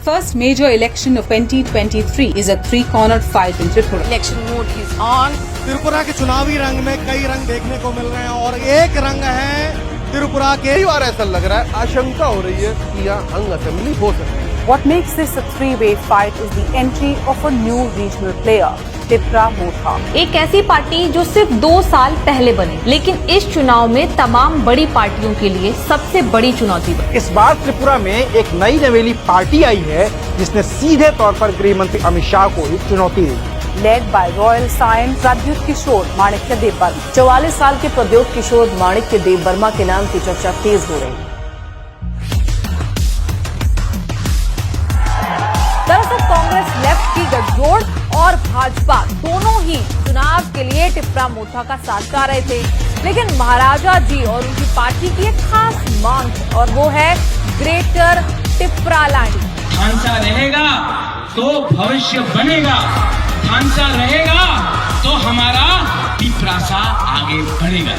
first major election of 2023 is a three-cornered fight in Tripura. Election mode is on. Tripura के चुनावी रंग में कई रंग देखने को मिल रहे हैं और एक रंग है त्रिपुरा के। कई बार ऐसा लग रहा है, आशंका हो रही है कि यहाँ हंग असेंबली हो सकती है। What makes this a three-way fight is the entry of a new regional player, Tipra Motha. एक ऐसी पार्टी जो सिर्फ 2 साल पहले बनी, लेकिन इस चुनाव में तमाम बड़ी पार्टियों के लिए सबसे बड़ी चुनौती बनी। इस बार त्रिपुरा में एक नई नवेली पार्टी आई है जिसने सीधे तौर पर गृह मंत्री अमित शाह को ही चुनौती दी। Led by Royal Scion Pradyut किशोर माणिक्य देव वर्मा। 44 साल के प्रद्युत किशोर माणिक्य देव वर्मा के नाम की चर्चा तेज हो रही है। दरअसल कांग्रेस लेफ्ट की गठजोड़ और भाजपा दोनों ही चुनाव के लिए टिप्रा मोथा का साथ गा रहे थे, लेकिन महाराजा जी और उनकी पार्टी की एक खास मांग है और वो है ग्रेटर टिप्रा लैंड। ढांचा रहेगा तो भविष्य बनेगा, ढांचा रहेगा तो हमारा टिप्रा सा आगे बढ़ेगा।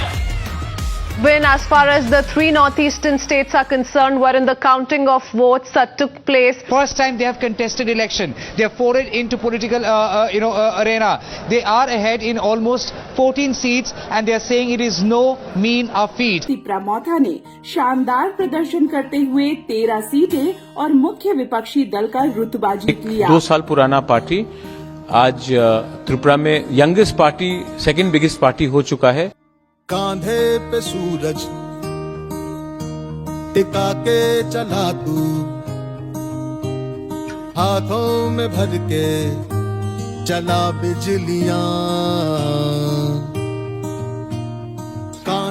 When, as far as the 3 northeastern states are concerned, wherein the counting of votes took place. First time they have contested election. They have forayed into political, arena. They are ahead in almost 14 seats, and they are saying it is no mean feat. Tipra मोथा ने शानदार प्रदर्शन करते हुए 13 सीटें और मुख्य विपक्षी दल का रुतबा जीत लिया। 2 साल पुराना पार्टी आज त्रिपुरा में youngest party, second biggest party हो चुका है। कांधे पे सूरज टिका के चला तू, हाथों में भर के चला बिजलियां।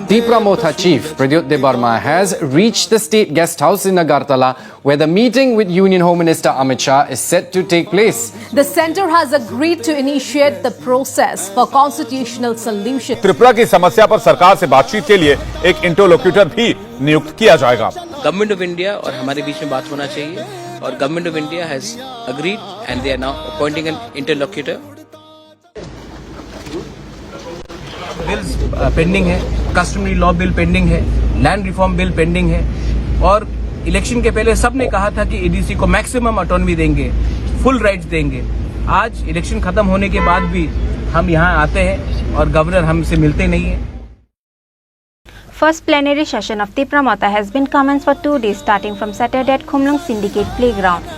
Tipra Motha chief Pradyut Dev Verma has reached the state guest house in Agartala, where the meeting with Union Home Minister Amit Shah is set to take place. The centre has agreed to initiate the process for constitutional solution. Tripura की समस्या पर सरकार से बातचीत के लिए एक interlocutor भी नियुक्त किया जाएगा। गवर्नमेंट ऑफ इंडिया और हमारे बीच में बात होना चाहिए और government of India has agreed and they are now appointing an interlocutor. Bills pending है, कस्टमरी लॉ बिल पेंडिंग है, लैंड रिफॉर्म बिल पेंडिंग है और इलेक्शन के पहले सबने कहा था कि एडीसी को मैक्सिमम ऑटोनॉमी देंगे, फुल राइट्स देंगे। आज इलेक्शन खत्म होने के बाद भी हम यहाँ आते हैं और गवर्नर हमसे मिलते नहीं हैं। First plenary session of Tipra Motha has been commenced for 2 days starting from Saturday at Khumlung Syndicate Playground.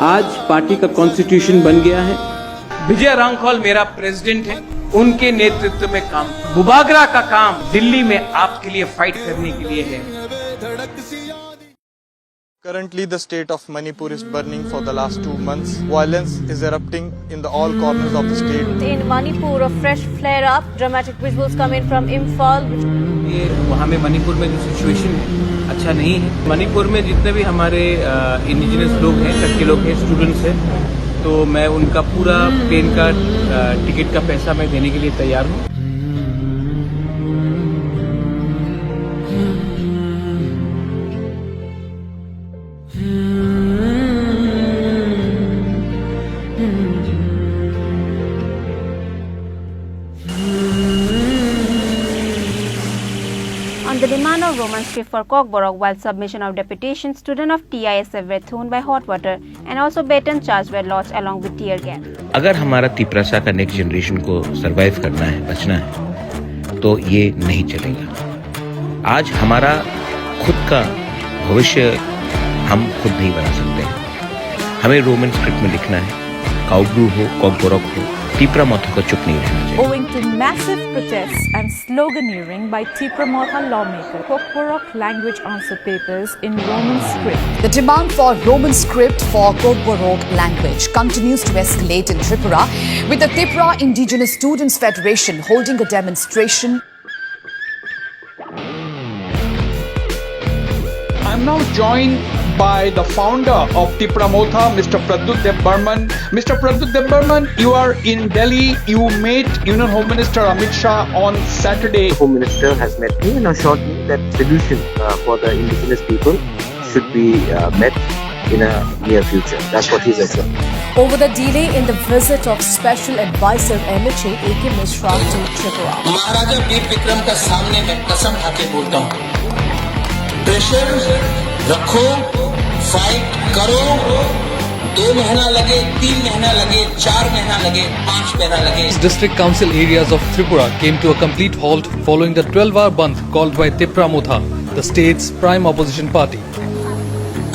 आज पार्टी का कॉन्स्टिट्यूशन बन गया है। विजय रांगखोल मेरा प्रेसिडेंट है, उनके नेतृत्व में काम। बुबागरा का काम दिल्ली में आपके लिए फाइट करने के लिए है। Currently, the state of Manipur is burning for the last 2 months. Violence is erupting in all corners of the state. In Manipur, a fresh flare-up. Dramatic visuals come in from Imphal. ये वहाँ में मणिपुर में जो situation है अच्छा नहीं है। मणिपुर में जितने भी हमारे इंडिजिनस लोग हैं, कट के लोग हैं, स्टूडेंट्स हैं, तो मैं उनका पूरा प्लेन का टिकट का पैसा मैं देने के लिए तैयार हूँ। On the demand of Roman script for Kokborok, while submission of deputation, students of TISF were thrown by hot water and also baton charges were lodged along with tear gas. अगर हमारा तिपरासा का नेक्स्ट जनरेशन को survive करना है, बचना है, तो ये नहीं चलेगा। आज हमारा खुद का भविष्य हम खुद नहीं बना सकते। हमें रोमन स्क्रिप्ट में लिखना है, काउब्रू हो, कॉकबोरक हो, टिप्रा मोथा को चुप नहीं रहना चाहिए। Owing to massive protests and sloganeering by Tipra Motha lawmaker, Kokborok language answer papers in Roman script. The demand for Roman script for Kokborok language continues to escalate in Tripura, with the Tipra Indigenous Students Federation holding a demonstration. I'm now joined by the founder of Tipra Motha, Mr. Pradyut Dev Burman. Mr. Pradyut Dev Burman, you are in Delhi. You met Union Home Minister Amit Shah on Saturday. The Home Minister has met me and assured me that solution for the indigenous people should be met in a near future. That's what he's assured. Over the delay in the visit of Special Advisor MHA A.K. Mishra to Tripura. Maharaja Bir Vikram का सामने में कसम खा के बोलता हूँ, pressure रखो, fight करो, 2 महीना लगे, 3 महीना लगे, 4 महीना लगे, 5 महीना लगे. District council areas of Tripura came to a complete halt following the 12-hour bandh called by Tipra Motha, the state's prime opposition party.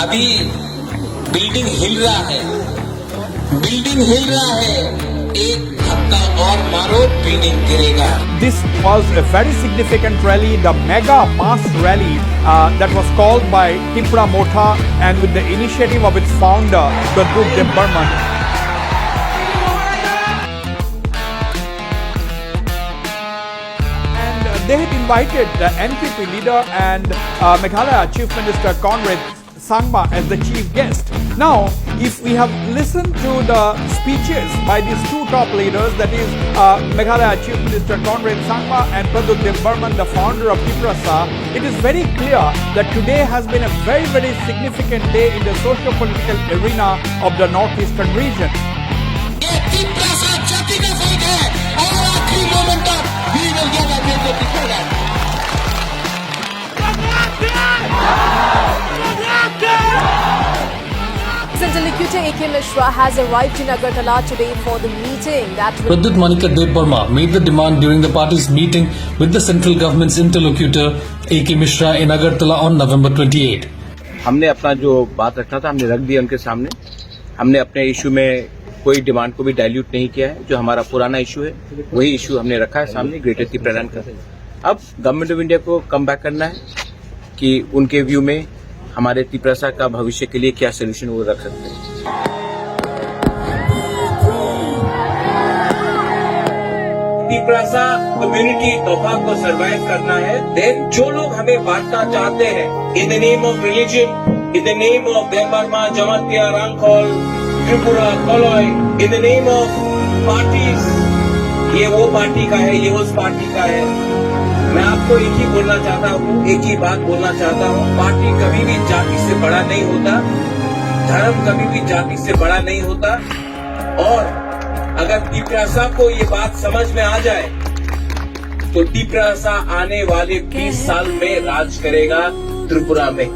अभी बिल्डिंग हिल रहा है, बिल्डिंग हिल रहा है, एक धक्का और मारो बिल्डिंग गिरेगा. This was a very significant rally, the mega mass rally that was called by Tipra Motha and with the initiative of its founder, Pradyut Burman. And they had invited the NPP leader and Meghalaya Chief Minister Conrad Sangma as the chief guest. Now, if we have listened to the speeches by these two top leaders, that is Meghalaya Chief Minister Conrad Sangma and Pradyut Burman, the founder of Tipra, it is very clear that today has been a very, very significant day in the socio-political arena of the northeastern region. Interlocutor A.K. Mishra has arrived in Agartala today for the meeting that Pradyut Manika Dev Burma made the demand during the party's meeting with the central government's interlocutor A.K. Mishra in Agartala on November 28. हमने अपना जो बात रखना था हमने रख दिया उनके सामने. हमने अपने इशू में कोई डिमांड को भी डाइल्यूट नहीं किया है. जो हमारा पुराना इशू है वही इशू हमने रखा है सामने, ग्रेटर त्रिपुरा का. अब गवर्नमेंट ऑफ इंडिया को कम बैक करना है कि उनके व्यू में हमारे त्रिपुरा का भविष्य के लिए क्या सोल्यूशन वो रख सकते हैं. त्रिपुरा कम्युनिटी तोहफा को सरवाइव करना है. देन जो लोग हमें बांटना चाहते हैं in the name of religion, in the name of Debbarma, Jamatia, Rangkhol, Tripura, Koloi, in the name of parties, ये वो पार्टी का है, ये उस पार्टी का है. मैं आपको एक ही बोलना चाहता हूँ, एक ही बात बोलना चाहता हूँ. पार्टी कभी भी जाति से बड़ा नहीं होता, धर्म कभी भी जाति से बड़ा नहीं होता. और अगर त्रिपुरा को ये बात समझ में आ जाए तो त्रिपुरा आने वाले 20 साल में राज करेगा त्रिपुरा में.